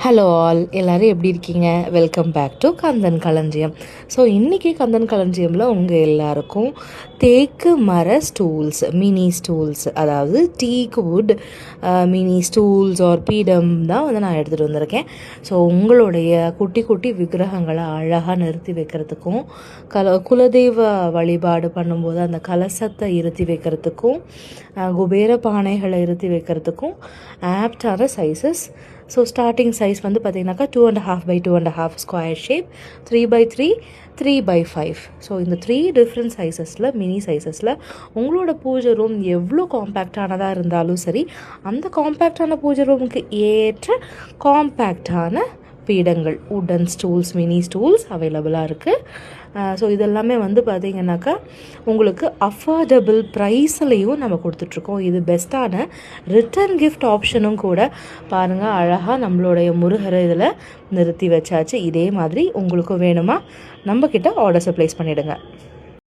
Hello all, எல்லோரும் எப்படி இருக்கீங்க? வெல்கம் பேக் டு கந்தன் களஞ்சியம். ஸோ இன்றைக்கி கந்தன் களஞ்சியமில் உங்கள் எல்லாருக்கும் தேக்கு மர ஸ்டூல்ஸ், மினி ஸ்டூல்ஸ், அதாவது teak wood mini stools or பீடம் தான் நான் எடுத்துகிட்டு வந்திருக்கேன். ஸோ உங்களுடைய குட்டி குட்டி விக்கிரகங்களை அழகாக நிறுத்தி வைக்கிறதுக்கும், குலதெய்வ வழிபாடு பண்ணும்போது அந்த கலசத்தை இருத்தி வைக்கிறதுக்கும், குபேர பானைகளை இருத்தி வைக்கிறதுக்கும் ஆப்டான சைஸஸ். ஸோ ஸ்டார்டிங் சைஸ் வந்து பார்த்திங்கனாக்கா 2.5 by 2.5 square shape, 3 by 3, 3 by 5. So இந்த 3 டிஃப்ரெண்ட் சைஸஸில், மினி சைஸஸில் உங்களோட பூஜை ரூம் எவ்வளோ காம்பேக்டானதாக இருந்தாலும் சரி, அந்த காம்பேக்டான பூஜை ரூமுக்கு ஏற்ற காம்பேக்டான பீடங்கள், உட்டன் ஸ்டூல்ஸ், மினி ஸ்டூல்ஸ் அவைலபிளாக இருக்குது. ஸோ இதெல்லாமே வந்து பார்த்திங்கனாக்கா உங்களுக்கு அஃபோர்டபுள் ப்ரைஸ்லையும் நம்ம கொடுத்துட்ருக்கோம். இது பெஸ்ட்டான ரிட்டர்ன் கிஃப்ட் ஆப்ஷனும் கூட. பாருங்கள், அழகாக நம்மளுடைய முருகரை இதில் நிறுத்தி வச்சாச்சு. இதே மாதிரி உங்களுக்கும் வேணுமா? நம்மக்கிட்ட ஆர்டர்ஸை ப்ளேஸ் பண்ணிவிடுங்க.